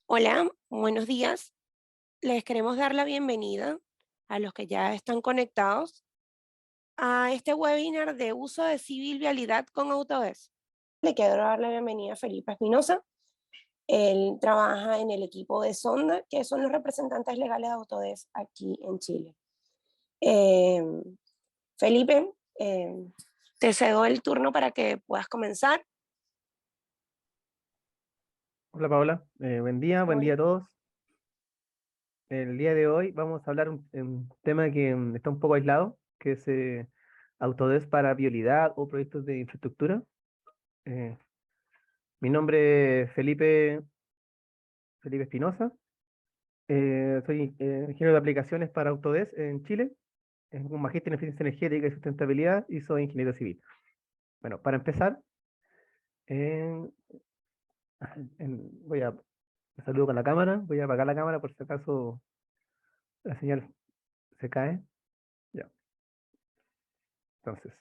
Hola, buenos días. Les queremos dar la bienvenida a los que ya están conectados a este webinar de uso de civil vialidad con Autodesk. Le quiero dar la bienvenida a Felipe Espinosa. Él trabaja en el equipo de Sonda, que son los representantes legales de Autodesk aquí en Chile. Eh, Felipe, te cedo el turno para que puedas comenzar. Hola Paola, buen día a todos. El día de hoy vamos a hablar un tema que está un poco aislado, que es Autodesk para vialidad o proyectos de infraestructura. Eh, Mi nombre es Felipe Espinosa. Soy ingeniero de aplicaciones para Autodesk en Chile. Es un magíster en eficiencia energética y sustentabilidad y soy ingeniero civil. Bueno, para empezar, eh, voy a saludo con la cámara, voy a apagar la cámara por si acaso la señal se cae. Ya, entonces.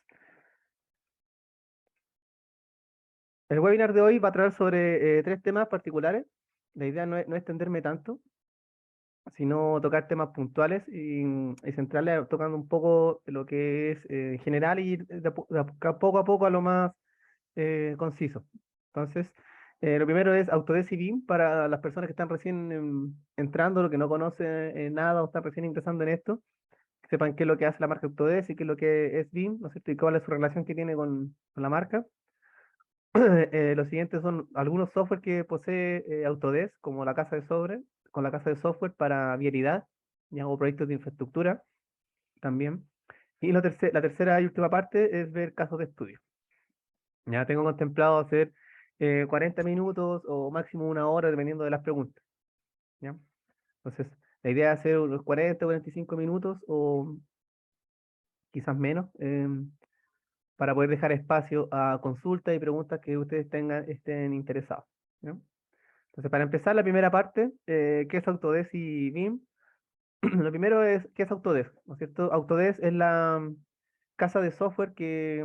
El webinar de hoy va a tratar sobre tres temas particulares. La idea no es extenderme tanto, sino tocar temas puntuales y centrarle tocando un poco lo que es en general y poco a poco a lo más conciso. Entonces, lo primero es Autodesk y BIM para las personas que están recién entrando, lo que no conocen nada o están recién ingresando en esto, que sepan qué es lo que hace la marca Autodesk y qué es lo que es BIM, ¿no es cierto? Y cuál es su relación que tiene con la marca. Los siguientes son algunos software que posee Autodesk, como la casa de con la casa de software para vialidad, y hago proyectos de infraestructura también. Y la tercera y última parte es ver casos de estudio. Ya tengo contemplado hacer 40 minutos o máximo una hora, dependiendo de las preguntas. ¿Ya? Entonces, la idea es hacer unos 40 o 45 minutos o quizás menos, para poder dejar espacio a consultas y preguntas que ustedes estén interesados. ¿Ya? Entonces, para empezar, la primera parte, ¿qué es Autodesk y BIM? Lo primero es, ¿qué es Autodesk? ¿No es cierto? Autodesk es la casa de software que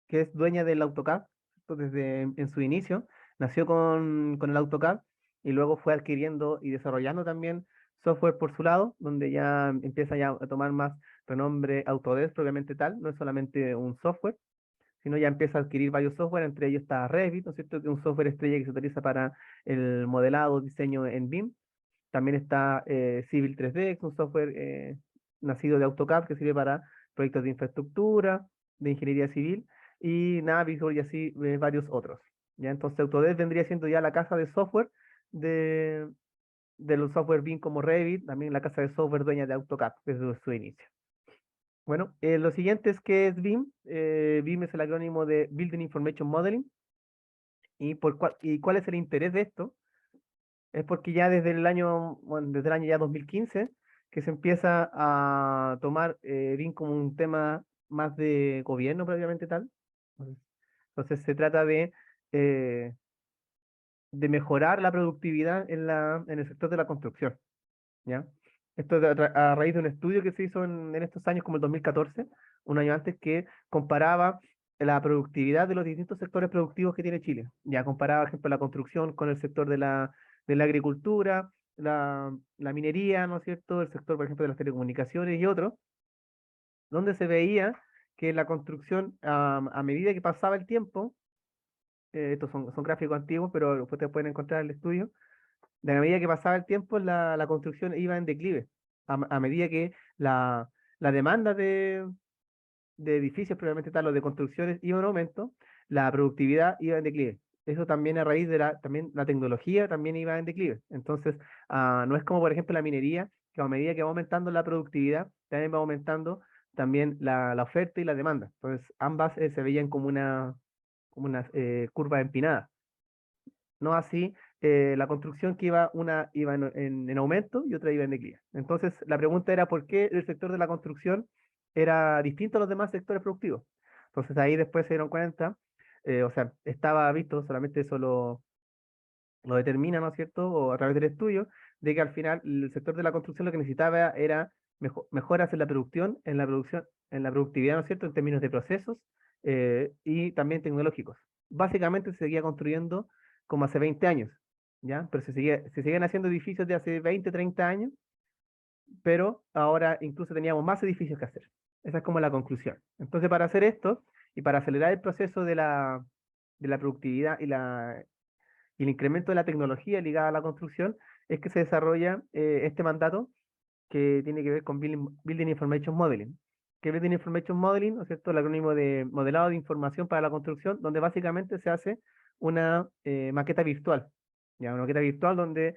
es dueña del AutoCAD, ¿cierto? Desde en su inicio. Nació con el AutoCAD y luego fue adquiriendo y desarrollando también software por su lado, donde ya empieza ya a tomar más renombre Autodesk propiamente tal, no es solamente un software, sino ya empieza a adquirir varios software, entre ellos está Revit, ¿no es cierto?, que es un software estrella que se utiliza para el modelado, diseño en BIM. También está Civil 3D, que es un software nacido de AutoCAD que sirve para proyectos de infraestructura, de ingeniería civil, y Navisworks y así varios otros. ¿Ya? Entonces Autodesk vendría siendo ya la casa de software de, de los software BIM como Revit, también la casa de software dueña de AutoCAD desde su inicio. Bueno, lo siguiente es que es BIM. BIM es el acrónimo de Building Information Modeling. ¿Y cuál es el interés de esto? Es porque ya desde el año ya 2015, que se empieza a tomar BIM como un tema más de gobierno prácticamente tal. Entonces, entonces se trata eh, de mejorar la productividad en el sector de la construcción. ¿Ya? Esto es a raíz de un estudio que se hizo en estos años, como el 2014, un año antes, que comparaba la productividad de los distintos sectores productivos que tiene Chile. Ya comparaba, por ejemplo, la construcción con el sector de la agricultura, la minería, ¿no es cierto? El sector, por ejemplo, de las telecomunicaciones y otros, donde se veía que la construcción, a medida que pasaba el tiempo, estos son gráficos antiguos, pero ustedes pueden encontrar el estudio, de a medida que pasaba el tiempo, la construcción iba en declive, a medida que la demanda de edificios, probablemente tal, o de construcciones iba en aumento, la productividad iba en declive. Eso también a raíz de también la tecnología también iba en declive. Entonces, no es como, por ejemplo, la minería, que a medida que va aumentando la productividad, también va aumentando también la oferta y la demanda. Entonces, ambas se veían como una curva empinada. No así la construcción que iba en aumento y otra iba en declive. Entonces, la pregunta era por qué el sector de la construcción era distinto a los demás sectores productivos. Entonces, ahí después se dieron cuenta, o sea, estaba visto, solamente eso lo determina, ¿no es cierto?, o a través del estudio, de que al final el sector de la construcción lo que necesitaba era mejoras en la producción, en la productividad, ¿no es cierto?, en términos de procesos y también tecnológicos. Básicamente se seguía construyendo como hace 20 años. ¿ya? Pero se siguen haciendo edificios de hace 20, 30 años, pero ahora incluso teníamos más edificios que hacer. Esa es como la conclusión. Entonces, para hacer esto y para acelerar el proceso de la productividad y el incremento de la tecnología ligada a la construcción, es que se desarrolla este mandato que tiene que ver con Building Information Modeling. Que Building Information Modeling, ¿no es cierto?, el acrónimo de modelado de información para la construcción, donde básicamente se hace una maqueta virtual, ¿ya? Una maqueta virtual donde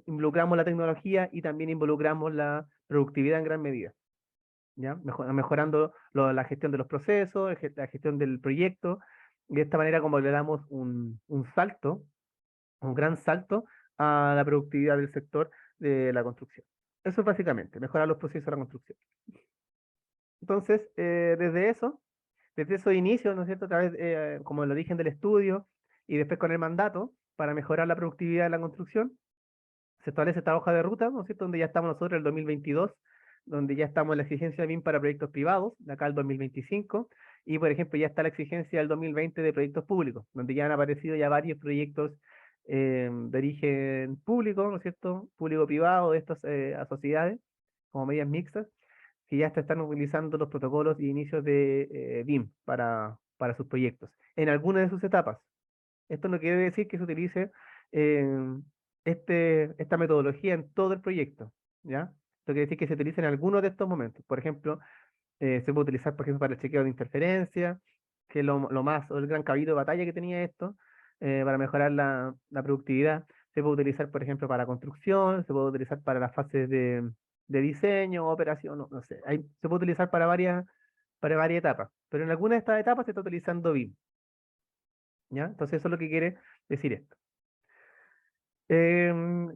involucramos la tecnología y también involucramos la productividad en gran medida, ¿ya? Mejorando la gestión de los procesos, la gestión del proyecto, y de esta manera como le damos un salto, un gran salto a la productividad del sector de la construcción. Eso es básicamente, mejorar los procesos de la construcción. Entonces, desde esos inicios, ¿no es cierto?, a través, como el origen del estudio y después con el mandato, para mejorar la productividad de la construcción, se establece esta hoja de ruta, ¿no es cierto?, donde ya estamos nosotros en el 2022, donde ya estamos en la exigencia de BIM para proyectos privados, de acá al 2025, y por ejemplo ya está la exigencia del 2020 de proyectos públicos, donde ya han aparecido ya varios proyectos de origen público, ¿no es cierto?, público-privado, de estas a sociedades, como medidas mixtas, que ya están utilizando los protocolos y inicios de BIM para sus proyectos, en alguna de sus etapas. Esto no quiere decir que se utilice eh, esta metodología en todo el proyecto, ¿ya? Esto quiere decir que se utilice en algunos de estos momentos. Por ejemplo, se puede utilizar, por ejemplo, para el chequeo de interferencia, que es lo más, o el gran caballo de batalla que tenía esto, para mejorar la productividad. Se puede utilizar, por ejemplo, para construcción, se puede utilizar para las fases de diseño, operación, no sé. Se puede utilizar para varias etapas, pero en alguna de estas etapas se está utilizando BIM, ¿ya? Entonces eso es lo que quiere decir esto.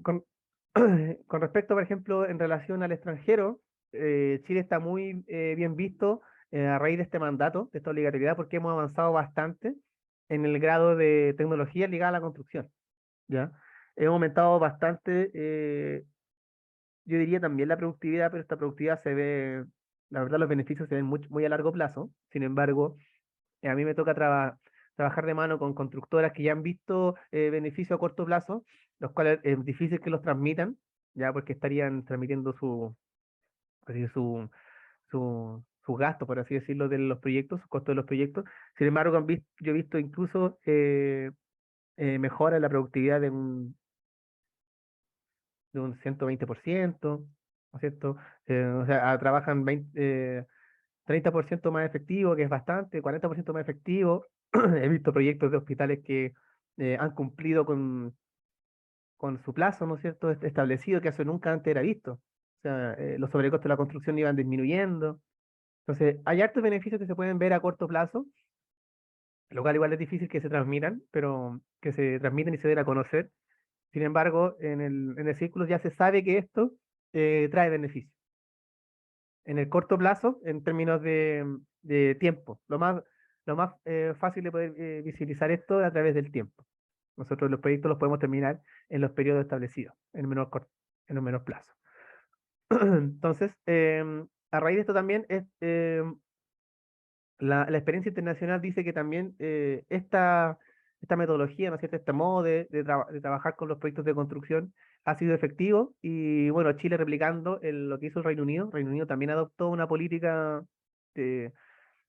Con, con respecto, por ejemplo, en relación al extranjero, Chile está muy bien visto a raíz de este mandato, de esta obligatoriedad, porque hemos avanzado bastante en el grado de tecnología ligada a la construcción, ¿ya? Hemos aumentado bastante, yo diría también la productividad, pero esta productividad se ve, la verdad, los beneficios se ven muy a largo plazo. Sin embargo, a mí me toca trabajar de mano con constructoras que ya han visto beneficios a corto plazo, los cuales es difícil que los transmitan, ya porque estarían transmitiendo así, su gasto, por así decirlo, de los proyectos, su costo de los proyectos. Sin embargo, yo he visto incluso mejora en la productividad de un 120%, ¿no es cierto? O sea, trabajan 30% más efectivo, que es bastante, 40% más efectivo. He visto proyectos de hospitales que han cumplido con su plazo, ¿no es cierto?, establecido, que eso nunca antes era visto. O sea, los sobrecostos de la construcción iban disminuyendo. Entonces, hay hartos beneficios que se pueden ver a corto plazo, lo cual igual es difícil que se transmitan, pero que se transmiten y se den a conocer. Sin embargo, en el círculo ya se sabe que esto trae beneficios en el corto plazo en términos de tiempo. Lo más fácil de poder visibilizar esto es a través del tiempo. Nosotros los proyectos los podemos terminar en los periodos establecidos, en un menor plazo. Entonces, a raíz de esto también la experiencia internacional dice que también esta metodología, ¿no es cierto?, este modo de trabajar con los proyectos de construcción ha sido efectivo y bueno, Chile replicando lo que hizo Reino Unido también adoptó una política de,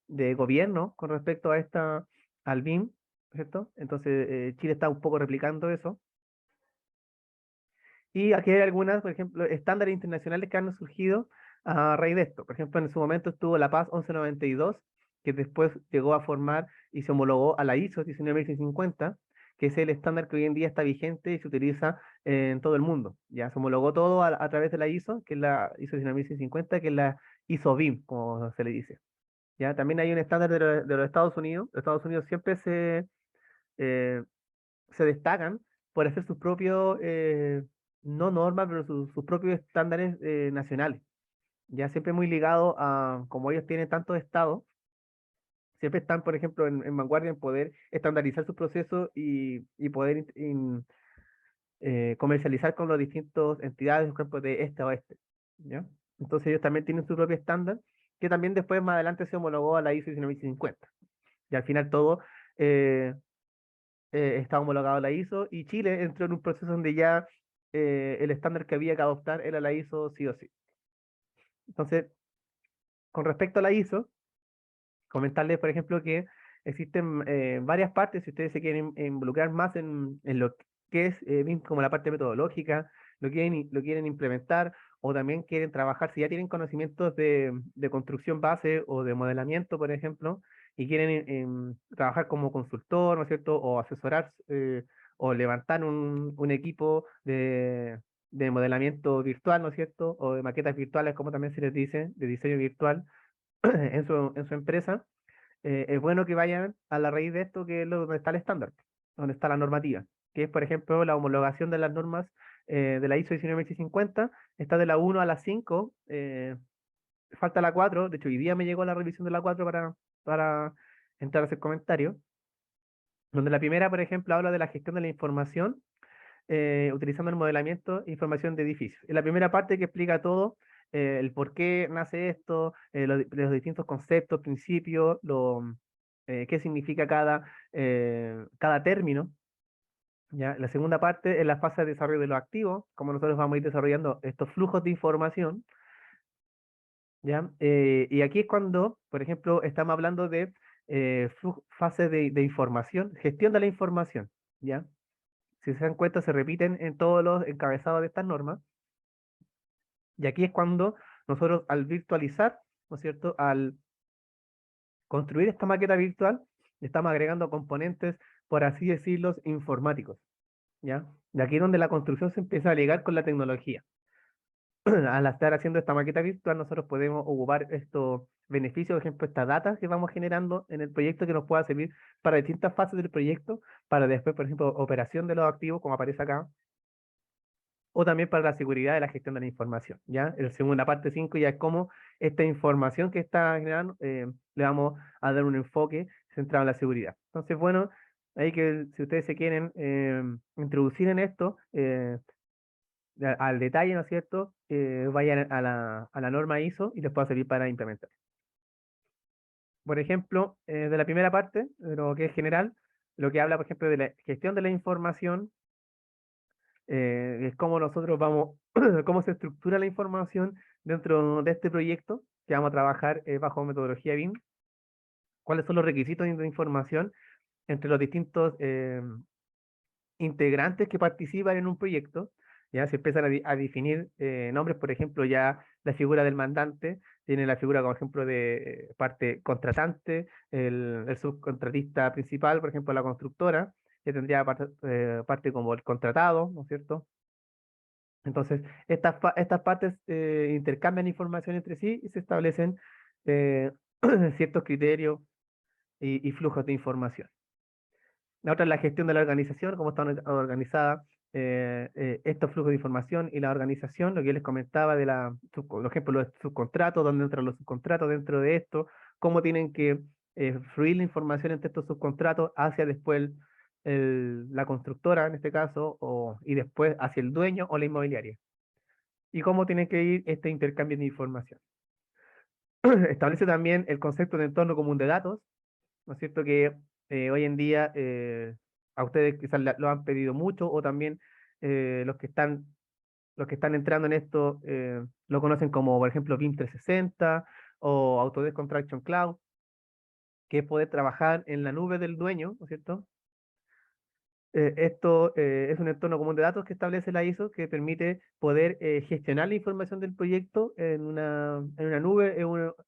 de gobierno con respecto al BIM, ¿cierto? Entonces Chile está un poco replicando eso. Y aquí hay algunas, por ejemplo, estándares internacionales que han surgido a raíz de esto. Por ejemplo, en su momento estuvo la PAS 1192, que después llegó a formar y se homologó a la ISO 19650, que es el estándar que hoy en día está vigente y se utiliza en todo el mundo. Ya se homologó todo a través de la ISO, que es la ISO 19650, que es la ISO BIM, como se le dice. Ya también hay un estándar de los Estados Unidos. Los Estados Unidos siempre eh, se destacan por hacer sus propios, no normas, pero sus propios estándares nacionales. Ya siempre muy ligado a, como ellos tienen tantos estados, siempre están, por ejemplo, en vanguardia en poder estandarizar sus procesos y poder comercializar con las distintas entidades, por ejemplo, de este a oeste. ¿Ya? Entonces ellos también tienen su propio estándar, que también después más adelante se homologó a la ISO 19050. Y al final todo eh, está homologado a la ISO, y Chile entró en un proceso donde ya el estándar que había que adoptar era la ISO sí o sí. Entonces, con respecto a la ISO, comentarles, por ejemplo, que existen varias partes, si ustedes se quieren involucrar más en lo que es bien como la parte metodológica, lo quieren implementar, o también quieren trabajar, si ya tienen conocimientos de construcción base o de modelamiento, por ejemplo, y quieren trabajar como consultor, ¿no es cierto?, o asesorar o levantar un equipo de modelamiento virtual, ¿no es cierto?, o de maquetas virtuales, como también se les dice, de diseño virtual en su empresa. Es bueno que vayan a la raíz de esto, que es donde está el estándar, donde está la normativa, que es, por ejemplo, la homologación de las normas de la ISO 19050, está de la 1 a la 5, falta la 4. De hecho, hoy día me llegó la revisión de la 4 para entrar a hacer comentarios, donde la primera, por ejemplo, habla de la gestión de la información utilizando el modelamiento e información de edificios. En la primera parte que explica todo, el por qué nace esto, los distintos conceptos, principios, qué significa cada término. ¿Ya? La segunda parte es la fase de desarrollo de los activos, como nosotros vamos a ir desarrollando estos flujos de información. ¿Ya? Y aquí es cuando, por ejemplo, estamos hablando de fase de información, gestión de la información. ¿Ya? Si se dan cuenta, se repiten en todos los encabezados de estas normas. Y aquí es cuando nosotros, al virtualizar, ¿no es cierto?, al construir esta maqueta virtual, estamos agregando componentes, por así decirlo, informáticos. ¿Ya? Y aquí es donde la construcción se empieza a ligar con la tecnología. Al estar haciendo esta maqueta virtual, nosotros podemos ocupar estos beneficios, por ejemplo, estas datas que vamos generando en el proyecto, que nos pueda servir para distintas fases del proyecto, para después, por ejemplo, operación de los activos, como aparece acá, o también para la seguridad de la gestión de la información. ¿Ya? El segunda parte 5 ya es cómo esta información que está generando le vamos a dar un enfoque centrado en la seguridad. Entonces, bueno, ahí que si ustedes se quieren introducir en esto, al detalle, ¿no es cierto? Vayan a la norma ISO y les pueda servir para implementar. Por ejemplo, de la primera parte, de lo que es general, lo que habla, por ejemplo, de la gestión de la información, es cómo nosotros vamos, cómo se estructura la información dentro de este proyecto que vamos a trabajar bajo metodología BIM, cuáles son los requisitos de información entre los distintos integrantes que participan en un proyecto. Ya se empiezan a definir nombres, por ejemplo, ya la figura del mandante tiene la figura, como ejemplo, de parte contratante, el subcontratista principal, por ejemplo, la constructora, que tendría parte como el contratado, ¿no es cierto? Entonces, estas partes intercambian información entre sí y se establecen eh, ciertos criterios y flujos de información. La otra es la gestión de la organización, cómo está organizada estos flujos de información y la organización, lo que yo les comentaba de por ejemplo, los subcontratos, dónde entran los subcontratos dentro de esto, cómo tienen que fluir la información entre estos subcontratos hacia después la constructora, en este caso, y después hacia el dueño o la inmobiliaria. Y cómo tiene que ir este intercambio de información. Establece también el concepto de entorno común de datos, ¿no es cierto? Que hoy en día a ustedes quizás lo han pedido mucho, o también los que están entrando en esto lo conocen como, por ejemplo, BIM 360 o Autodesk Construction Cloud, que es poder trabajar en la nube del dueño, ¿no es cierto? Esto es un entorno común de datos que establece la ISO, que permite poder gestionar la información del proyecto en una nube,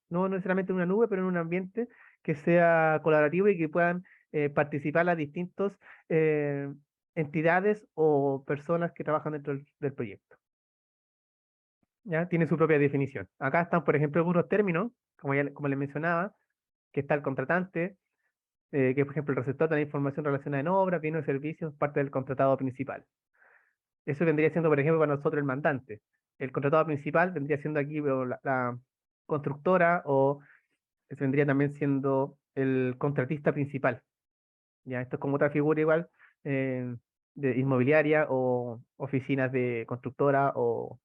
no necesariamente en una nube, pero en un ambiente que sea colaborativo y que puedan participar las distintas eh, entidades o personas que trabajan dentro del proyecto. ¿Ya? Tiene su propia definición. Acá están, por ejemplo, algunos términos, como les mencionaba, que está el contratante, que por ejemplo el receptor de la información relacionada en obra, bienes o servicios, parte del contratado principal. Eso vendría siendo, por ejemplo, para nosotros el mandante. El contratado principal vendría siendo aquí la constructora, o vendría también siendo el contratista principal. Ya, esto es como otra figura igual de inmobiliaria o oficinas de constructora o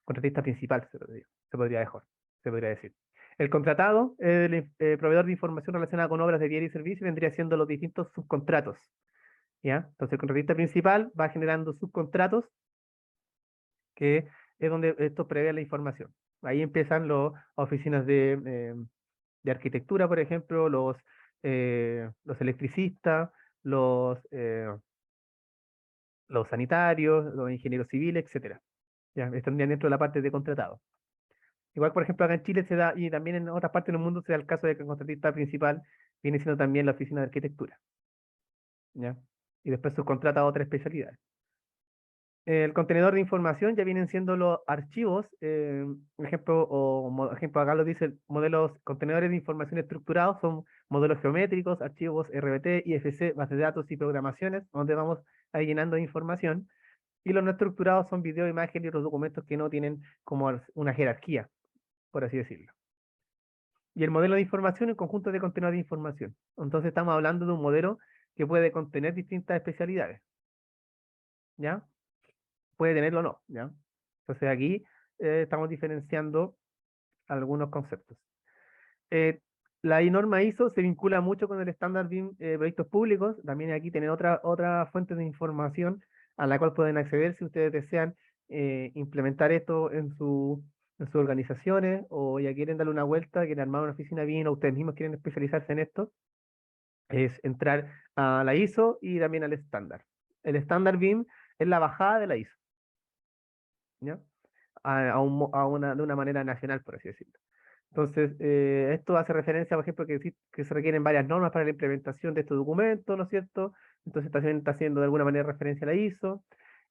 contratista principal, se podría decir. El contratado, el proveedor de información relacionada con obras de bienes y servicios, vendría siendo los distintos subcontratos. ¿ya? Entonces el contratista principal va generando subcontratos, que es donde esto prevé la información. Ahí empiezan las oficinas de arquitectura, por ejemplo, los electricistas, los, eh, los sanitarios, los ingenieros civiles, etcétera. Ya, están dentro de la parte de contratado. Igual, por ejemplo, acá en Chile se da, y también en otras partes del mundo se da el caso de que el contratista principal viene siendo también la oficina de arquitectura, ¿ya? Y después subcontrata a otra especialidad. El contenedor de información ya vienen siendo los archivos, ejemplo acá lo dice, modelos, contenedores de información estructurados, son modelos geométricos, archivos RBT, IFC, bases de datos y programaciones, donde vamos ahí llenando información. Y los no estructurados son video, imagen y otros documentos que no tienen como una jerarquía, por así decirlo. Y el modelo de información, el conjunto de contenedores de información. Entonces estamos hablando de un modelo que puede contener distintas especialidades, ¿ya? Puede tenerlo o no, ¿ya? Entonces aquí estamos diferenciando algunos conceptos. Eh, la norma ISO se vincula mucho con el estándar BIM proyectos públicos. También aquí tienen otra fuente de información a la cual pueden acceder si ustedes desean implementar esto en sus organizaciones o ya quieren darle una vuelta, quieren armar una oficina BIM o ustedes mismos quieren especializarse en esto. Es entrar a la ISO y también al estándar. El estándar BIM es la bajada de la ISO, ¿ya? De una manera nacional, por así decirlo. Entonces, esto hace referencia, por ejemplo, que se requieren varias normas para la implementación de estos documentos, ¿no es cierto? Entonces, también está haciendo de alguna manera referencia a la ISO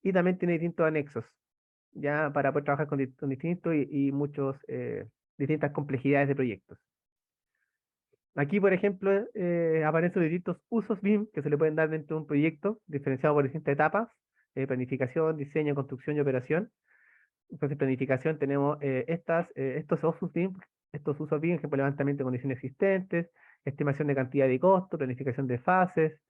y también tiene distintos anexos, ya para poder trabajar con distintos y muchos, distintas complejidades de proyectos. Aquí, por ejemplo, aparecen los distintos usos BIM que se le pueden dar dentro de un proyecto, diferenciado por distintas etapas, planificación, diseño, construcción y operación. Entonces, planificación tenemos estos usos BIM, ejemplo, levantamiento de condiciones existentes, estimación de cantidad y costo, planificación de fases,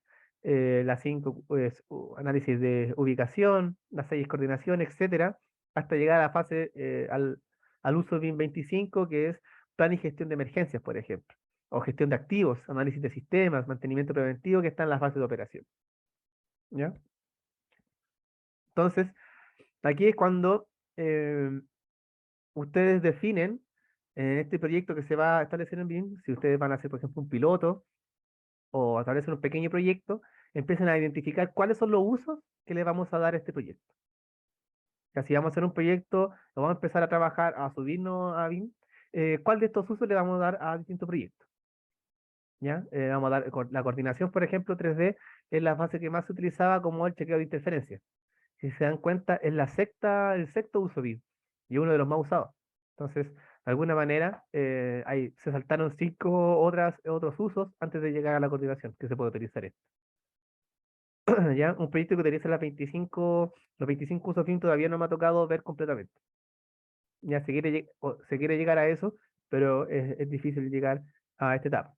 las 5, pues, análisis de ubicación, las 6 coordinación, etcétera, hasta llegar a la fase, al uso BIM 25, que es plan y gestión de emergencias, por ejemplo, o gestión de activos, análisis de sistemas, mantenimiento preventivo, que está en la fase de operación, ¿ya? Entonces, aquí es cuando eh, ustedes definen en este proyecto que se va a establecer en BIM, si ustedes van a hacer, por ejemplo, un piloto o establecer un pequeño proyecto, empiezan a identificar cuáles son los usos que le vamos a dar a este proyecto. O sea, si vamos a hacer un proyecto, lo vamos a empezar a trabajar, a subirnos a BIM, ¿cuál de estos usos le vamos a dar a distintos proyectos? ¿Ya? Vamos a dar la coordinación, por ejemplo, 3D es la fase que más se utilizaba como el chequeo de interferencias. Si se dan cuenta, es el sexto uso BIM y uno de los más usados. Entonces, de alguna manera, se saltaron 5 otros usos antes de llegar a la coordinación que se puede utilizar esto. ¿Ya? Un proyecto que utiliza los 25 usos BIM todavía no me ha tocado ver completamente. Ya se quiere llegar a eso, pero es difícil llegar a esta etapa.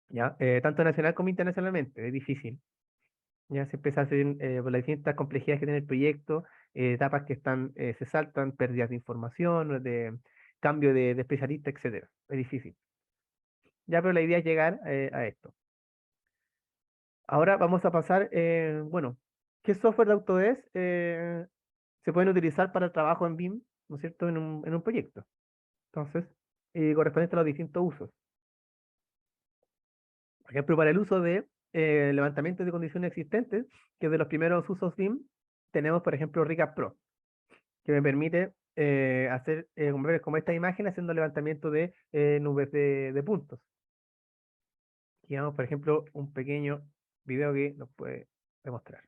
¿Ya? Tanto nacional como internacionalmente, es difícil. Ya se empieza a hacer por las distintas complejidades que tiene el proyecto, etapas que se saltan, pérdidas de información, de cambio de especialista, etcétera. Es difícil. Ya, pero la idea es llegar a esto. Ahora vamos a pasar, bueno, ¿qué software de Autodesk se pueden utilizar para el trabajo en BIM, ¿no es cierto?, en un proyecto? Entonces, correspondiente a los distintos usos. Por ejemplo, para el uso de levantamiento de condiciones existentes, que es de los primeros usos BIM, tenemos, por ejemplo, RICAP Pro, que me permite hacer como esta imagen haciendo levantamiento de nubes de puntos. Aquí vamos, por ejemplo, un pequeño video que nos puede demostrar.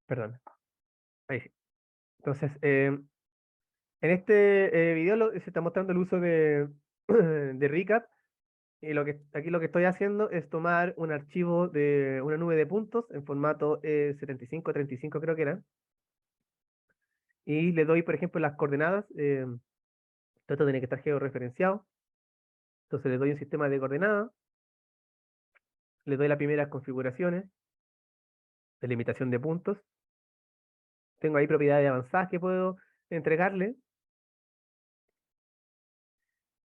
Perdón. Ahí sí. Entonces, en este video se está mostrando el uso de RICAP. Y aquí lo que estoy haciendo es tomar un archivo de una nube de puntos en formato 7535 creo que era, y le doy, por ejemplo, las coordenadas. Todo esto tiene que estar georreferenciado. Entonces le doy un sistema de coordenadas le doy las primeras configuraciones, delimitación de puntos. Tengo ahí propiedades avanzadas que puedo entregarle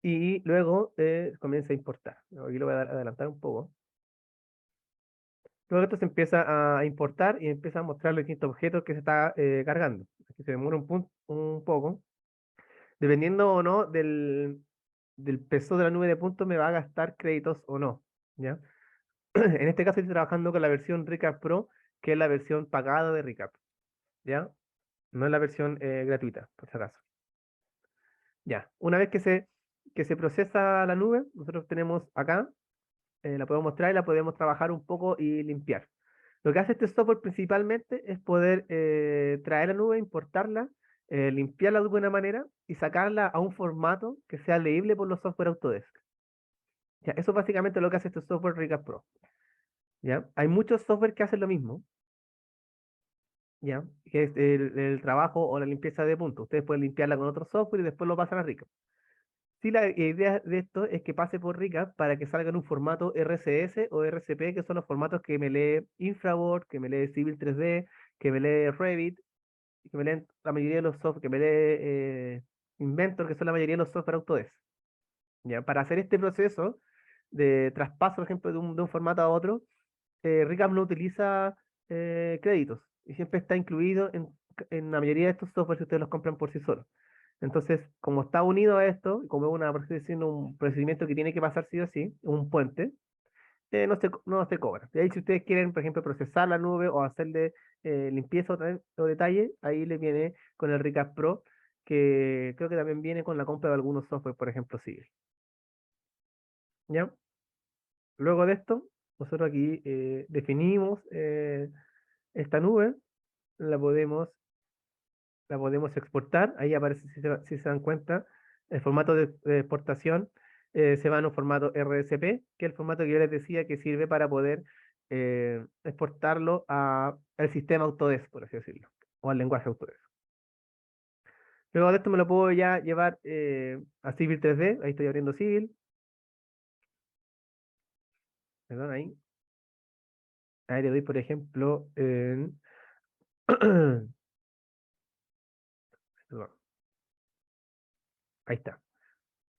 y luego comienza a importar. Aquí lo voy a adelantar un poco. Luego esto se empieza a importar y empieza a mostrar los distintos objetos que se está cargando. Aquí se demora un poco. Dependiendo o no del peso de la nube de puntos, me va a gastar créditos o no. ¿Ya? En este caso estoy trabajando con la versión Recap Pro, que es la versión pagada de Recap. ¿Ya? No es la versión gratuita, por si acaso. Ya, una vez que se procesa la nube, nosotros tenemos acá, la podemos mostrar y la podemos trabajar un poco y limpiar. Lo que hace este software principalmente es poder traer la nube, importarla, limpiarla de buena manera y sacarla a un formato que sea leíble por los software Autodesk. Ya, eso es básicamente lo que hace este software Recap Pro. ¿Ya? Hay muchos software que hacen lo mismo, ¿ya? Que es el trabajo o la limpieza de puntos. Ustedes pueden limpiarla con otro software y después lo pasan a Recap. Sí, la idea de esto es que pase por Recap para que salga en un formato RCS o RCP, que son los formatos que me lee Infraworld, que me lee Civil 3D, que me lee Revit, y que me leen la mayoría de los software, que me lee Inventor, que son la mayoría de los software Autodesk. ¿Ya? Para hacer este proceso de traspaso, por ejemplo, de un formato a otro, Recap no utiliza créditos y siempre está incluido en la mayoría de estos software si ustedes los compran por sí solos. Entonces, como está unido a esto, como es una, por así decirlo, un procedimiento que tiene que pasar sí o sí, un puente, no se cobra. De ahí, si ustedes quieren, por ejemplo, procesar la nube o hacerle limpieza o detalle, ahí le viene con el Recap Pro, que creo que también viene con la compra de algunos software, por ejemplo, Civil. ¿Ya? Luego de esto, nosotros aquí definimos esta nube, la podemos, la podemos exportar. Ahí aparece, si se dan cuenta, el formato de exportación se va en un formato RSP, que es el formato que yo les decía que sirve para poder exportarlo al sistema Autodesk, por así decirlo, o al lenguaje Autodesk. Luego de esto me lo puedo ya llevar a Civil 3D. Ahí estoy abriendo Civil. Perdón, ahí. Ahí le doy, por ejemplo, en... Perdón, ahí está.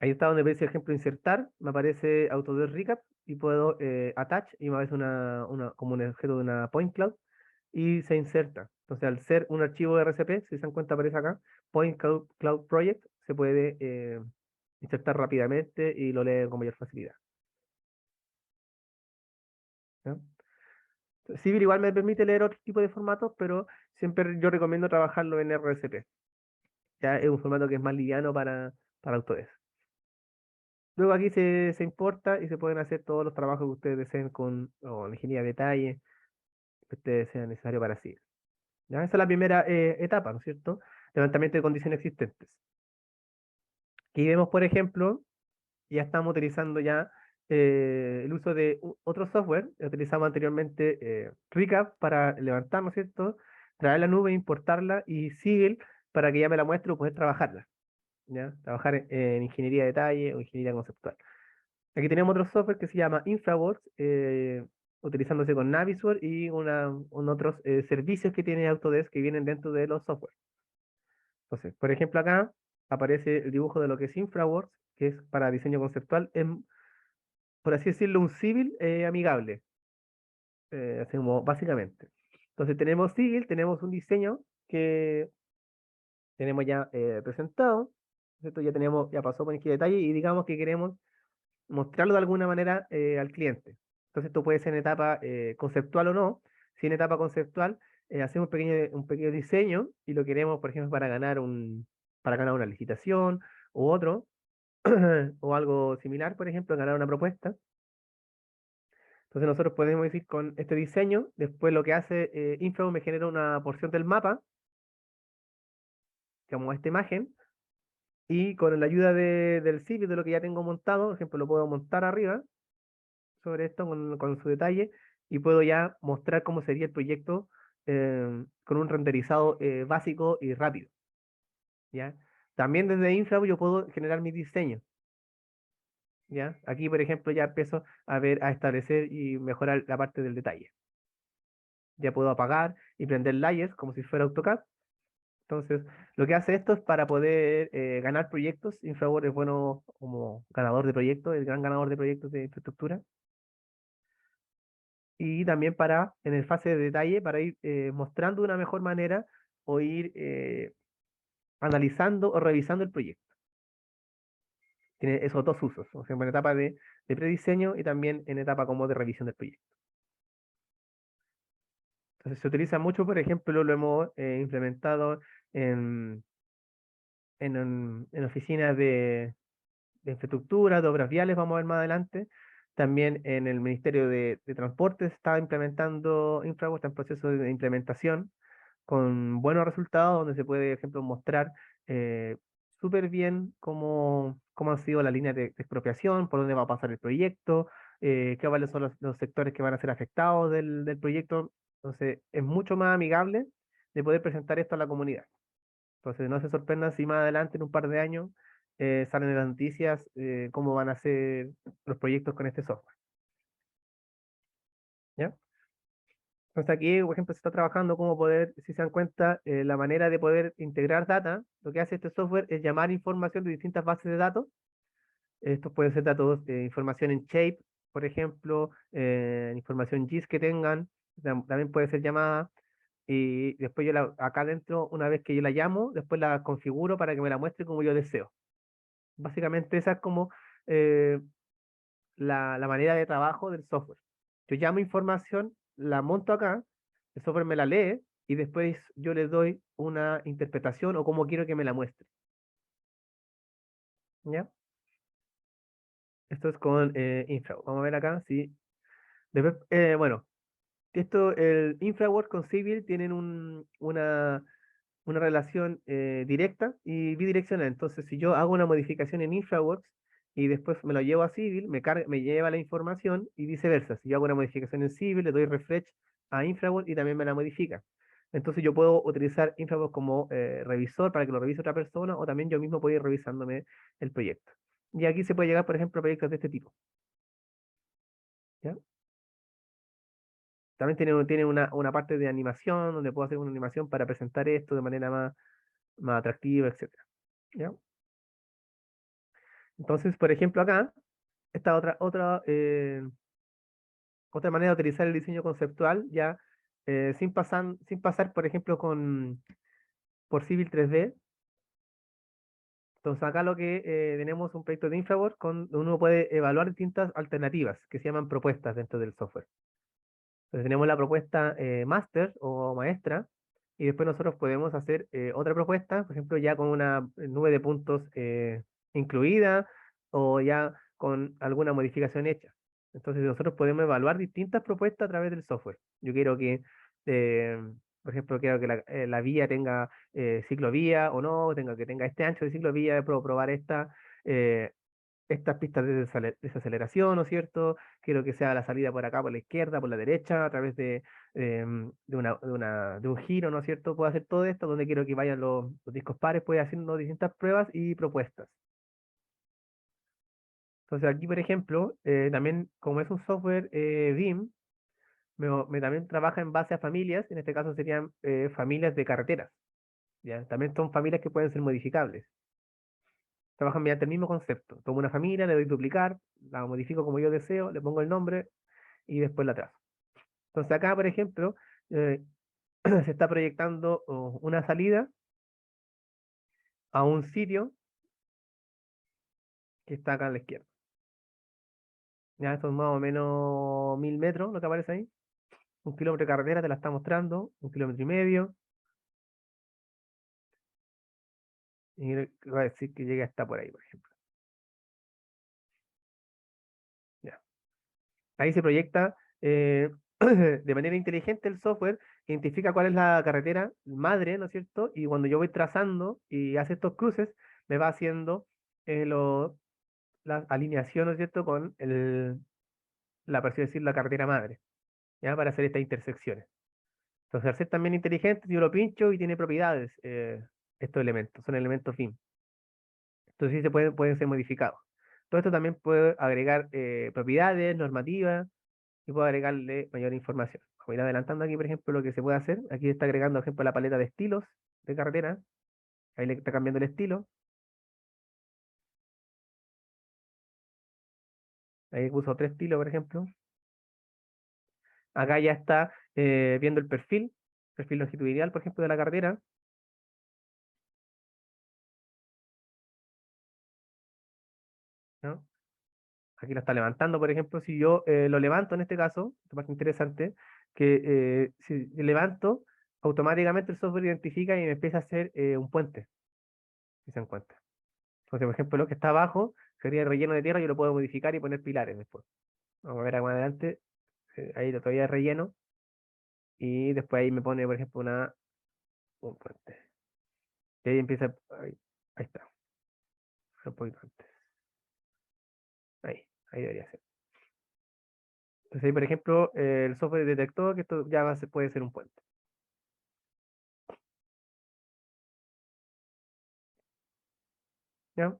Ahí está donde aparece el ejemplo insertar, me aparece Autodesk Recap y puedo attach y me aparece como un objeto de una point cloud y se inserta. Entonces, al ser un archivo de RCP, si se dan cuenta aparece acá, Point Cloud Project, se puede insertar rápidamente y lo lee con mayor facilidad. ¿Ya? Civil igual me permite leer otro tipo de formatos, pero siempre yo recomiendo trabajarlo en RCP. Ya es un formato que es más liviano para Autodesk. Luego aquí se importa y se pueden hacer todos los trabajos que ustedes deseen con o la ingeniería de detalle que ustedes sean necesario para sí. ¿Ya? Esa es la primera etapa, ¿no es cierto? Levantamiento de condiciones existentes. Aquí vemos, por ejemplo, ya estamos utilizando ya el uso de otro software. Utilizamos anteriormente Recap para levantar, ¿no es cierto? Traer la nube, importarla y Civil para que ya me la muestre o poder trabajarla. ¿Ya? Trabajar en ingeniería de detalle o ingeniería conceptual. Aquí tenemos otro software que se llama InfraWorks, utilizándose con Navisworks y otros servicios que tiene Autodesk que vienen dentro de los software. Entonces, por ejemplo, acá aparece el dibujo de lo que es InfraWorks, que es para diseño conceptual, por así decirlo, un civil amigable, hacemos básicamente. Entonces, tenemos civil, tenemos un diseño que tenemos ya presentado, ¿cierto? Ya pasó por aquí detalle y digamos que queremos mostrarlo de alguna manera al cliente. Entonces esto puede ser en etapa conceptual o no. Si en etapa conceptual hacemos un pequeño diseño y lo queremos, por ejemplo, para ganar una licitación u otro, o algo similar, por ejemplo, ganar una propuesta. Entonces nosotros podemos decir con este diseño, después lo que hace Infra me genera una porción del mapa, como esta imagen, y con la ayuda del sitio, de lo que ya tengo montado, por ejemplo, lo puedo montar arriba sobre esto con su detalle y puedo ya mostrar cómo sería el proyecto con un renderizado básico y rápido, ¿ya? También desde Infra yo puedo generar mi diseño, ¿ya? Aquí, por ejemplo, ya empiezo a ver, a establecer y mejorar la parte del detalle. Ya puedo apagar y prender layers como si fuera AutoCAD. Entonces, lo que hace esto es para poder ganar proyectos. Infraworld es bueno como ganador de proyectos, el gran ganador de proyectos de infraestructura. Y también para, en el fase de detalle, para ir mostrando de una mejor manera o ir analizando o revisando el proyecto. Tiene esos dos usos, o sea, en etapa de prediseño y también en etapa como de revisión del proyecto. Entonces se utiliza mucho, por ejemplo, lo hemos implementado en, en oficinas de infraestructura, de obras viales, vamos a ver más adelante. También en el Ministerio de Transporte se está implementando Infraworld, está en proceso de implementación con buenos resultados, donde se puede, por ejemplo, mostrar eh, súper bien cómo han sido las líneas de expropiación, por dónde va a pasar el proyecto, cuáles son los sectores que van a ser afectados del proyecto. Entonces, es mucho más amigable de poder presentar esto a la comunidad. Entonces, no se sorprendan si más adelante, en un par de años, salen en las noticias cómo van a ser los proyectos con este software. ¿Ya? Entonces aquí, por ejemplo, se está trabajando cómo poder, si se dan cuenta, la manera de poder integrar data. Lo que hace este software es llamar información de distintas bases de datos. Estos pueden ser datos de información en Shape, por ejemplo, información GIS que tengan, también puede ser llamada. Y después yo acá dentro, una vez que yo la llamo, después la configuro para que me la muestre como yo deseo. Básicamente esa es como eh, la manera de trabajo del software. Yo llamo información, la monto acá, el software me la lee y después yo le doy una interpretación o cómo quiero que me la muestre. ¿Ya? Esto es con Infra. Vamos a ver acá, sí. Después, bueno, el InfraWorks con Civil tienen una relación directa y bidireccional. Entonces, si yo hago una modificación en InfraWorks y después me lo llevo a Civil, me lleva la información y viceversa. Si yo hago una modificación en Civil, le doy refresh a InfraWorks y también me la modifica. Entonces yo puedo utilizar InfraWorks como revisor para que lo revise otra persona o también yo mismo puedo ir revisándome el proyecto. Y aquí se puede llegar, por ejemplo, a proyectos de este tipo. ¿Ya? También tiene una parte de animación donde puedo hacer una animación para presentar esto de manera más atractiva, etcétera. ¿Ya? Entonces, por ejemplo, acá, esta otra manera de utilizar el diseño conceptual, ya sin pasar, por ejemplo, por Civil 3D. Entonces, acá lo que tenemos un proyecto de Infraworks donde uno puede evaluar distintas alternativas que se llaman propuestas dentro del software. Entonces, tenemos la propuesta master o maestra, y después nosotros podemos hacer otra propuesta, por ejemplo, ya con una nube de puntos incluida o ya con alguna modificación hecha. Entonces nosotros podemos evaluar distintas propuestas a través del software. Yo quiero eh, por ejemplo, quiero que la vía tenga ciclovía o no, que tenga este ancho de ciclovía, puedo probar eh, estas pistas de desaceleración, ¿no es cierto? Quiero que sea la salida por acá, por la izquierda, por la derecha, a través de un giro, ¿no es cierto? Puedo hacer todo esto donde quiero que vayan los discos pares, puedo haciendo distintas pruebas y propuestas. Entonces aquí, por ejemplo, también como es un software BIM, también trabaja en base a familias, en este caso serían familias de carreteras, ¿ya? También son familias que pueden ser modificables. Trabajan mediante el mismo concepto. Tomo una familia, le doy duplicar, la modifico como yo deseo, le pongo el nombre y después la trazo. Entonces acá, por ejemplo, eh, se está proyectando una salida a un sitio que está acá a la izquierda. Ya, esto es más o menos 1000 metros, lo que aparece ahí. 1 kilómetro de carretera te la está mostrando, 1,5 kilómetros. Y va a decir que llega hasta por ahí, por ejemplo. Ya. Ahí se proyecta de manera inteligente el software, identifica cuál es la carretera madre, ¿no es cierto? Y cuando yo voy trazando y hace estos cruces, me va haciendo eh, lo- la alineación, ¿no es cierto?, con por así decir, la carretera madre, ¿ya? Para hacer estas intersecciones. Entonces, al ser también inteligente, yo lo pincho y tiene propiedades, estos elementos, son elementos fin. Entonces, sí pueden ser modificados. Todo esto también puede agregar propiedades, normativas y puedo agregarle mayor información. Voy a ir adelantando aquí, por ejemplo, lo que se puede hacer. Aquí está agregando, por ejemplo, la paleta de estilos de carretera. Ahí le está cambiando el estilo. Ahí puso tres estilos, por ejemplo. Acá ya está viendo el perfil longitudinal, por ejemplo, de la carretera, ¿no? Aquí lo está levantando, por ejemplo, si yo lo levanto en este caso, esta parte interesante, que si levanto, automáticamente el software identifica y me empieza a hacer un puente, si se encuentra. Entonces, por ejemplo, lo que está abajo sería relleno de tierra, yo lo puedo modificar y poner pilares después. Vamos a ver acá más adelante, ahí todavía es relleno, y después ahí me pone, por ejemplo, un puente. Y ahí empieza, ahí está, un poquito antes. Ahí debería ser. Entonces ahí, por ejemplo, el software detectó que esto ya puede ser un puente. ¿Ya?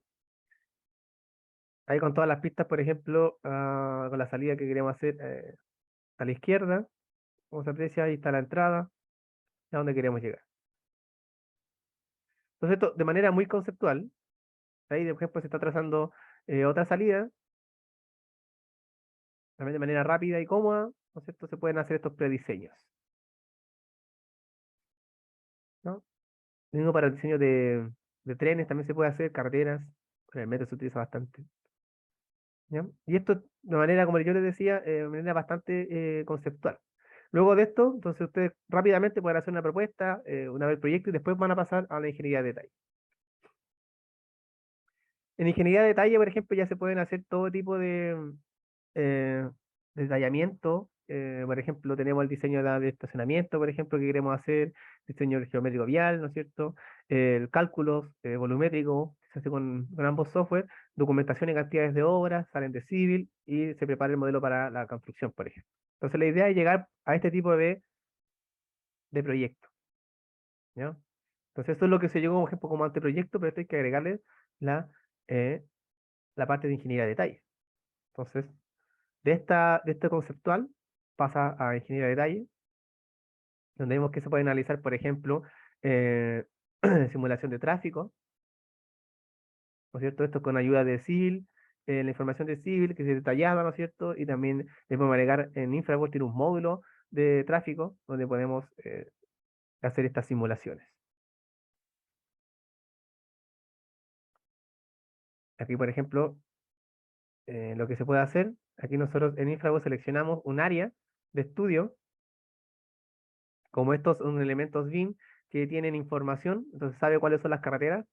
Ahí con todas las pistas, por ejemplo, con la salida que queremos hacer a la izquierda, como se aprecia, ahí está la entrada, a donde queremos llegar. Entonces esto de manera muy conceptual, ahí por ejemplo se está trazando otra salida, también de manera rápida y cómoda, ¿no es cierto? Se pueden hacer estos prediseños, ¿no? Lo mismo para el diseño de trenes, también se puede hacer, carreteras, con el metro se utiliza bastante. ¿Ya? Y esto de manera, como yo les decía, de manera bastante conceptual. Luego de esto, entonces ustedes rápidamente pueden hacer una propuesta, una vez el proyecto y después van a pasar a la ingeniería de detalle. En ingeniería de detalle, por ejemplo, ya se pueden hacer todo tipo de eh, detallamiento. Por ejemplo, tenemos el diseño de estacionamiento, por ejemplo, que queremos hacer, diseño geométrico vial, ¿no es cierto? El cálculos volumétrico, se hace con ambos software, documentación y cantidades de obras, salen de civil y se prepara el modelo para la construcción, por ejemplo. Entonces, la idea es llegar a este tipo de proyecto, ¿ya? Entonces, eso es lo que se llegó, por ejemplo, como anteproyecto, pero esto hay que agregarle la, eh, la parte de ingeniería de detalle. Entonces, de este conceptual pasa a ingeniería de detalle, donde vemos que se puede analizar, por ejemplo, eh, simulación de tráfico, ¿no es cierto? Esto con ayuda de Civil, la información de Civil que es detallada, ¿no es cierto? Y también le podemos agregar en InfraWorld, tiene un módulo de tráfico donde podemos hacer estas simulaciones. Aquí, por ejemplo, lo que se puede hacer, aquí nosotros en InfraWorld seleccionamos un área de estudio, como estos son elementos BIM que tienen información, entonces sabe cuáles son las carreteras.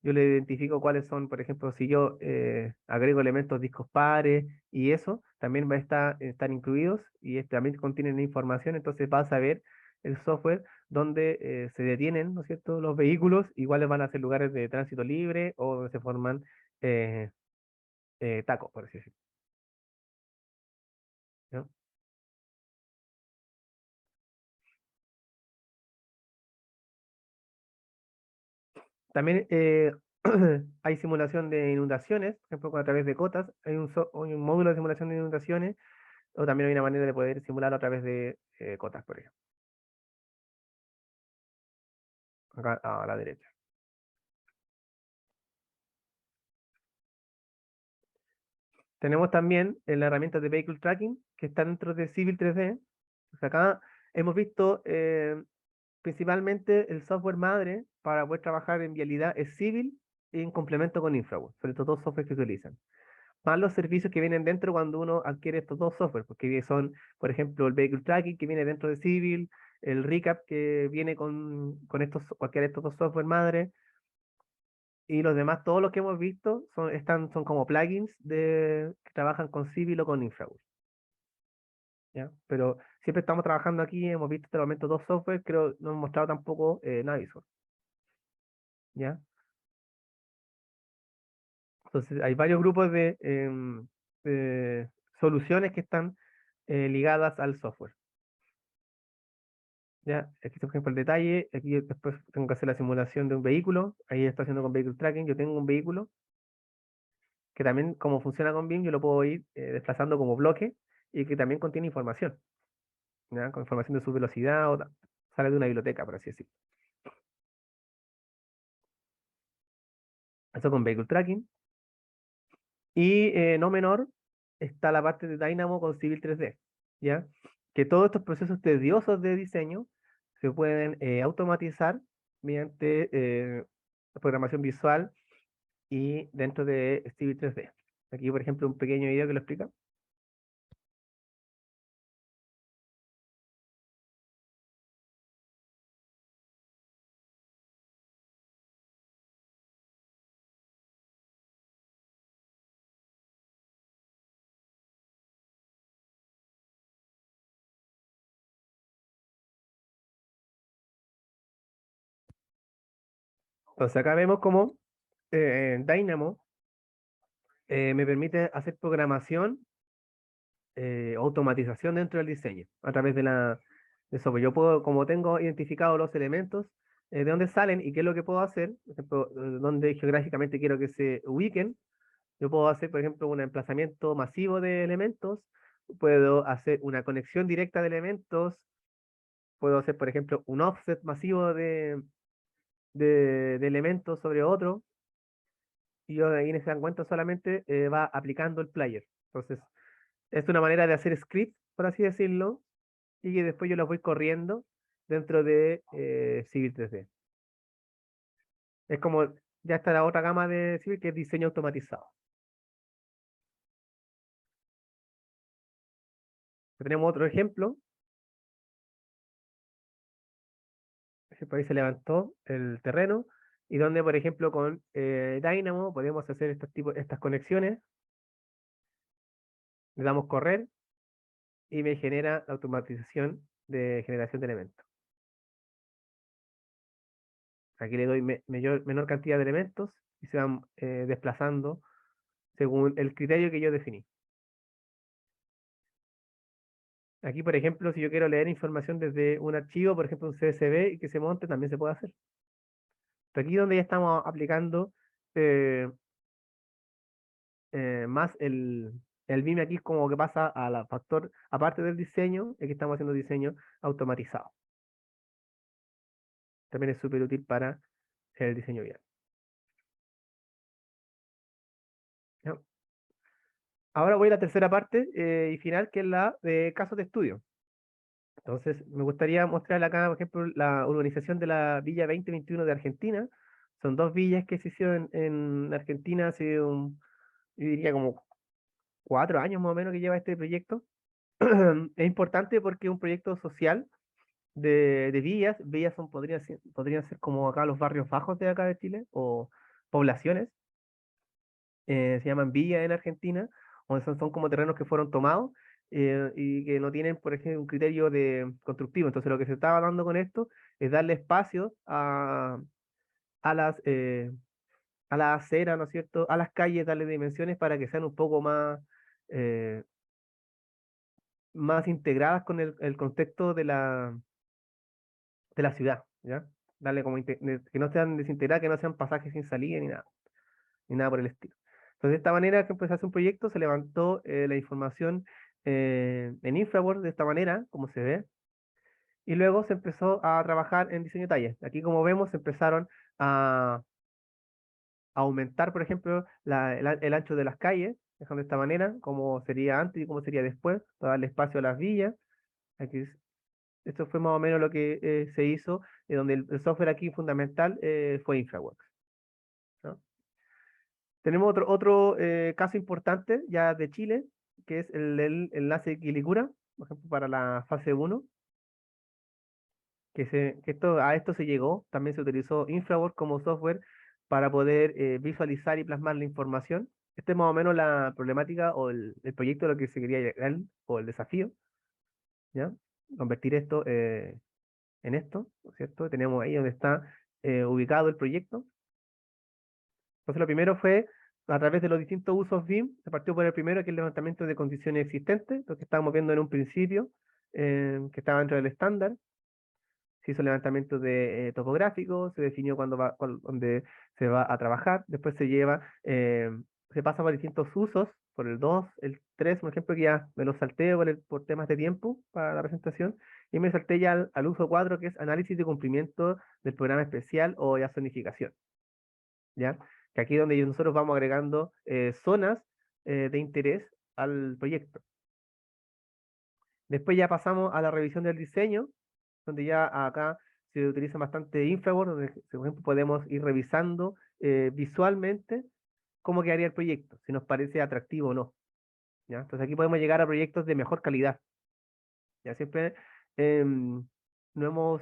Yo le identifico cuáles son, por ejemplo, si yo agrego elementos discos pares y eso, también va a estar incluidos y también contienen información, entonces vas a ver el software donde se detienen, ¿no es cierto?, los vehículos, iguales van a ser lugares de tránsito libre o donde se forman eh, tacos, por así decirlo, ¿no? También hay simulación de inundaciones, por ejemplo, a través de cotas, hay un módulo de simulación de inundaciones, o también hay una manera de poder simularlo a través de cotas, por ejemplo, acá a la derecha. Tenemos también la herramienta de Vehicle Tracking, que está dentro de Civil 3D. O sea, acá hemos visto principalmente el software madre para poder trabajar en vialidad es Civil y en complemento con InfraWorld, sobre estos dos softwares que se utilizan. Más los servicios que vienen dentro cuando uno adquiere estos dos softwares, porque son, por ejemplo, el Vehicle Tracking que viene dentro de Civil, el Recap que viene con cualquiera de estos dos software madre, y los demás, todos los que hemos visto, son como plugins que trabajan con Civil o con InfraWorld, ¿ya? Pero siempre estamos trabajando aquí, hemos visto hasta el momento dos software, creo no hemos mostrado tampoco Navisworks, ¿ya? Entonces, hay varios grupos de soluciones que están ligadas al software, ¿ya? Aquí, por ejemplo, el detalle, aquí después tengo que hacer la simulación de un vehículo, ahí está haciendo con Vehicle Tracking, yo tengo un vehículo, que también como funciona con BIM, yo lo puedo ir desplazando como bloque y que también contiene información, ¿ya? Con información de su velocidad sale de una biblioteca, por así decirlo. Eso con Vehicle Tracking. Y no menor está la parte de Dynamo con Civil 3D, ¿ya? Que todos estos procesos tediosos de diseño se pueden automatizar mediante programación visual y dentro de Civil 3D. Aquí, por ejemplo, un pequeño video que lo explica. Entonces acá vemos cómo Dynamo me permite hacer programación, automatización dentro del diseño a través de software. Yo puedo, como tengo identificado los elementos, de dónde salen y qué es lo que puedo hacer, por ejemplo, dónde geográficamente quiero que se ubiquen, yo puedo hacer, por ejemplo, un emplazamiento masivo de elementos, puedo hacer una conexión directa de elementos, puedo hacer, por ejemplo, un offset masivo de elementos sobre otro, y yo ahí en ese cuenta solamente va aplicando el player. Entonces, es una manera de hacer script, por así decirlo, y que después yo los voy corriendo dentro de Civil 3D. Es como, ya está la otra gama de Civil que es diseño automatizado. Tenemos otro ejemplo, que por ahí se levantó el terreno, y donde, por ejemplo, con Dynamo podemos hacer estas conexiones, le damos correr y me genera la automatización de generación de elementos. Aquí le doy menor cantidad de elementos y se van desplazando según el criterio que yo definí. Aquí, por ejemplo, si yo quiero leer información desde un archivo, por ejemplo, un CSV y que se monte, también se puede hacer. Pero aquí donde ya estamos aplicando eh, más el BIM aquí como que pasa a la factor, aparte del diseño, aquí estamos haciendo diseño automatizado. También es súper útil para el diseño bien. ¿Ya? Ahora voy a la tercera parte y final, que es la de casos de estudio. Entonces, me gustaría mostrar acá, por ejemplo, la urbanización de la Villa 2021 de Argentina. Son dos villas que se hicieron en Argentina hace yo diría como 4 años más o menos que lleva este proyecto. Es importante porque es un proyecto social de villas. Villas podrían ser como acá los barrios bajos de acá de Chile o poblaciones. Se llaman villas en Argentina, donde son como terrenos que fueron tomados y que no tienen, por ejemplo, un criterio de constructivo. Entonces, lo que se estaba dando con esto es darle espacio a a las aceras, ¿no es cierto? A las calles, darle dimensiones para que sean un poco eh, más integradas con el contexto de la ciudad, ¿ya? Darle como que no sean desintegradas, que no sean pasajes sin salida ni nada por el estilo. Entonces, de esta manera que empezó a hacer un proyecto, se levantó la información en Infraworld de esta manera, como se ve, y luego se empezó a trabajar en diseño detalle. Aquí, como vemos, se empezaron a aumentar, por ejemplo, el ancho de las calles, dejando de esta manera, como sería antes y como sería después, para darle espacio a las villas. Aquí, esto fue más o menos lo que se hizo, donde el software aquí fundamental fue Infraworks, ¿no? Tenemos otro caso importante ya de Chile, que es el del enlace de Quilicura, por ejemplo, para la fase 1, a esto se llegó, también se utilizó Infraworks como software para poder visualizar y plasmar la información. Esta es más o menos la problemática o el proyecto a lo que se quería llegar, o el desafío, ¿ya? Convertir esto en esto, ¿no es cierto? Tenemos ahí donde está ubicado el proyecto. Entonces, lo primero fue, a través de los distintos usos BIM, se partió por el primero, que es el levantamiento de condiciones existentes, lo que estábamos viendo en un principio, que estaba dentro del estándar. Se hizo el levantamiento de topográfico, se definió dónde se va a trabajar, después se lleva se pasa por distintos usos, por el 2 el 3 por ejemplo, que ya me lo salté por temas de tiempo para la presentación, y me salté ya al uso 4 que es análisis de cumplimiento del programa especial o ya zonificación, ¿ya? Que aquí es donde nosotros vamos agregando zonas de interés al proyecto. Después ya pasamos a la revisión del diseño, donde ya acá se utiliza bastante Infraworks, donde por ejemplo podemos ir revisando visualmente cómo quedaría el proyecto, si nos parece atractivo o no, ¿ya? Entonces aquí podemos llegar a proyectos de mejor calidad. Ya siempre nos hemos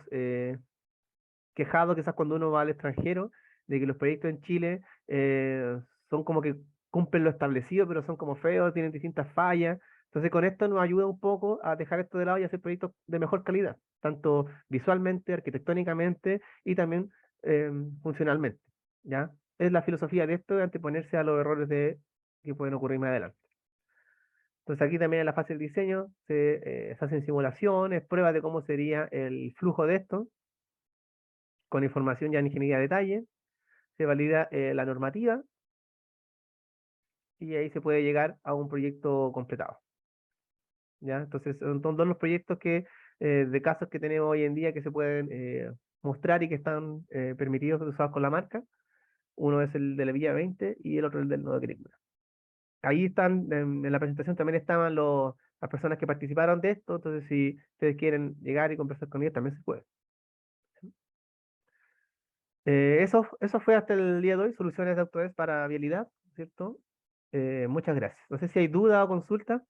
quejado quizás cuando uno va al extranjero de que los proyectos en Chile son como que cumplen lo establecido, pero son como feos, tienen distintas fallas. Entonces con esto nos ayuda un poco a dejar esto de lado y hacer proyectos de mejor calidad, tanto visualmente, arquitectónicamente y también funcionalmente, ¿ya? Es la filosofía de esto, de anteponerse a los errores que pueden ocurrir más adelante. Entonces aquí también en la fase del diseño se hacen simulaciones, pruebas de cómo sería el flujo de esto, con información ya en ingeniería de detalle, se valida la normativa y ahí se puede llegar a un proyecto completado, ¿ya? Entonces son todos los proyectos de casos que tenemos hoy en día que se pueden mostrar y que están permitidos ser usados con la marca. Uno es el de la Villa 20 y el otro el del Nodo Agrícola. Ahí están, en la presentación también estaban las personas que participaron de esto, entonces si ustedes quieren llegar y conversar con ellos también se puede. Eso fue hasta el día de hoy, soluciones de AutoDesk para vialidad, ¿cierto? Muchas gracias. No sé si hay duda o consulta.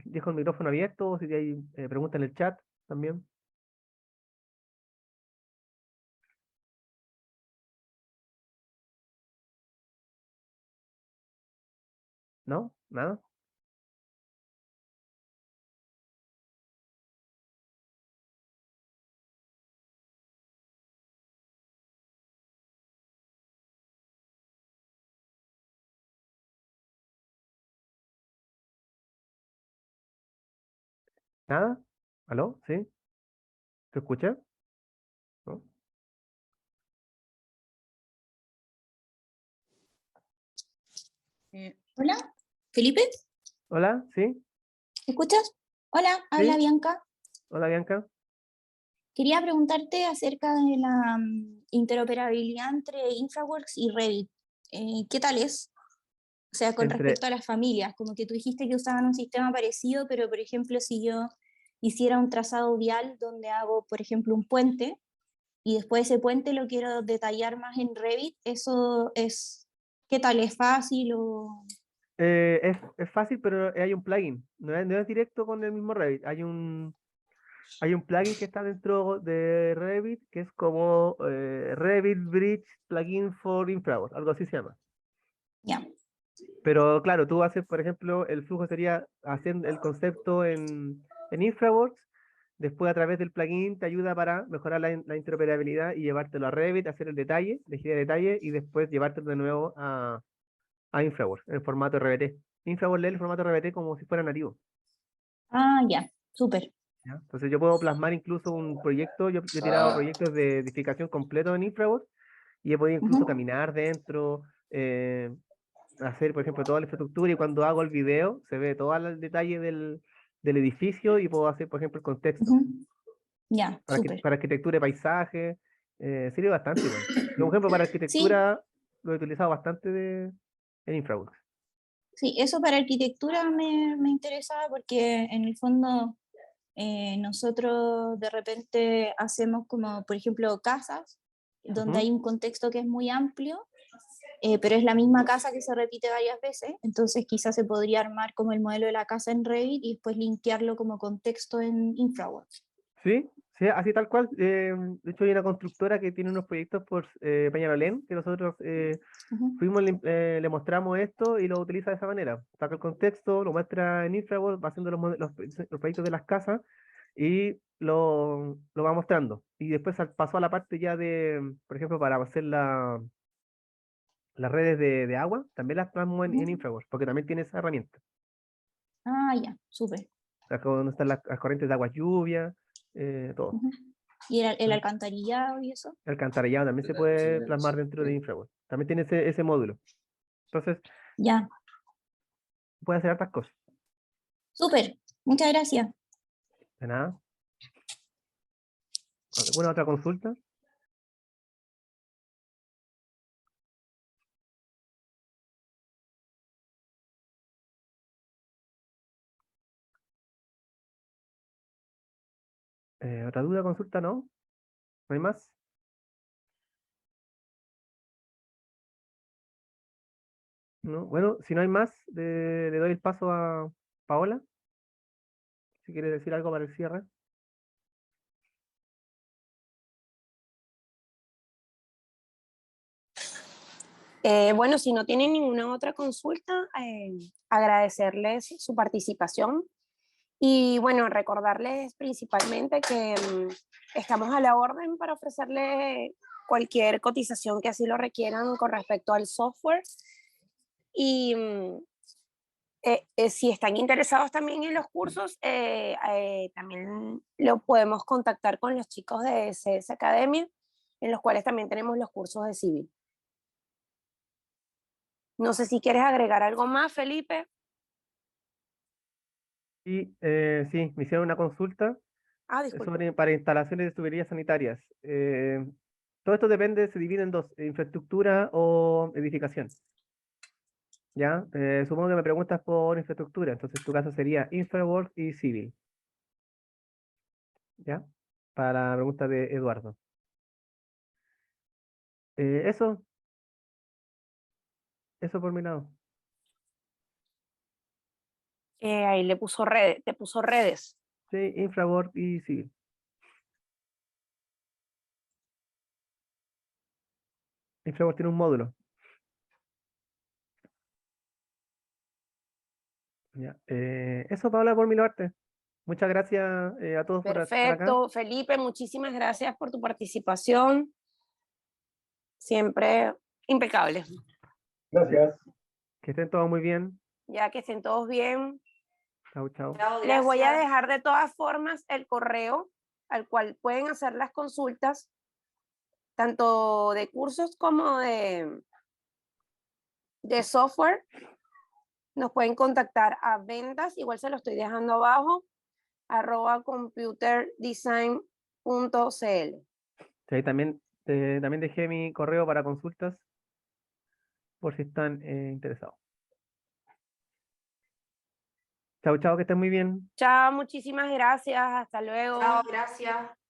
Dejo el micrófono abierto, o si hay preguntas en el chat también. ¿No? ¿Nada? ¿Nada? ¿Aló? ¿Sí? ¿Se escucha? ¿No? Hola, Felipe, ¿Hola? ¿Sí? ¿me escuchas? Hola, habla ¿Sí? Bianca. ¿Hola, Bianca? Quería preguntarte acerca de la interoperabilidad entre InfraWorks y Revit. ¿Qué tal es? O sea, con Entre, respecto a las familias, como que tú dijiste que usaban un sistema parecido, pero por ejemplo, si yo hiciera un trazado vial donde hago, por ejemplo, un puente y después ese puente lo quiero detallar más en Revit, eso es, ¿qué tal? ¿Es fácil o...? es fácil, pero hay un plugin. No es directo con el mismo Revit. Hay un plugin que está dentro de Revit que es como Revit Bridge Plugin for Infraworks, algo así se llama. Ya. Pero claro, tú haces, por ejemplo, el flujo sería hacer el concepto en Infraworks, después a través del plugin te ayuda para mejorar la interoperabilidad y llevártelo a Revit, hacer el detalle, elegir el detalle y después llevártelo de nuevo a Infraworks en formato RBT. Infraworks lee el formato RBT como si fuera nativo. Ah, ya, súper. ¿Ya? Entonces yo puedo plasmar incluso un proyecto, yo he tirado proyectos de edificación completo en Infraworks y he podido incluso Ujú, caminar dentro, hacer, por ejemplo, toda la infraestructura y cuando hago el video se ve todo el detalle del edificio y puedo hacer, por ejemplo, el contexto ujú. Ya, súper. para arquitectura y paisaje. Sirve bastante igual. Yo, por ejemplo, para Sí, arquitectura lo he utilizado bastante en Infraworks. sí, eso para arquitectura me interesaba porque en el fondo nosotros de repente hacemos como, por ejemplo, casas donde Ujú. hay un contexto que es muy amplio, pero es la misma casa que se repite varias veces, entonces quizás se podría armar como el modelo de la casa en Revit y después linkearlo como contexto en InfraWorks. Sí, sí, así tal cual. De hecho, hay una constructora que tiene unos proyectos por Peñalolén, que nosotros Ujú, fuimos, le mostramos esto y lo utiliza de esa manera. Saca el contexto, lo muestra en Infraworks, va haciendo los proyectos de las casas y lo va mostrando. Y después pasó a la parte ya por ejemplo, para hacer las redes de agua, también las plasmo en ujú. Infraworks, porque también tiene esa herramienta. Ah, ya, súper. O sea, donde están las corrientes de agua lluvia, todo. Ujú. ¿Y el alcantarillado y eso? El alcantarillado también se puede plasmar dentro de InfraWorld. También tiene ese módulo. Entonces, Ya, puede hacer hartas cosas. súper, muchas gracias. De nada. ¿Alguna otra consulta? ¿Otra duda, consulta? ¿No? ¿No hay más? ¿No? Bueno, si no hay más, le doy el paso a Paola. Si quiere decir algo para el cierre. Bueno, si no tienen ninguna otra consulta, agradecerles su participación y bueno, recordarles principalmente que estamos a la orden para ofrecerles cualquier cotización que así lo requieran con respecto al software y si están interesados también en los cursos, también lo podemos contactar con los chicos de CS Academia, en los cuales también tenemos los cursos de civil. No sé si quieres agregar algo más, Felipe. Y sí, me hicieron una consulta Disculpe. para instalaciones de tuberías sanitarias. Todo esto depende, se divide en dos, infraestructura o edificación. ¿Ya? Supongo que me preguntas por infraestructura, entonces tu caso sería InfraWorld y Civil. ¿Ya? Para la pregunta de Eduardo. Eso por mi lado. Ahí le puso redes, te puso redes. Sí, InfraWorld y Civil. InfraWorld tiene un módulo. Ya. Eso, Paula, por mi parte. Muchas gracias a todos por estar acá. Perfecto, Felipe, muchísimas gracias por tu participación. Siempre impecable. Gracias. Que estén todos muy bien. Ya que estén todos bien. Chao, chao. Les voy a dejar de todas formas el correo al cual pueden hacer las consultas, tanto de cursos como de software. Nos pueden contactar a ventas, igual se lo estoy dejando abajo, @computerdesign.cl. Sí, también dejé mi correo para consultas por si están interesados. Chao, chao, que estén muy bien. Chao, muchísimas gracias. Hasta luego. Chao, gracias.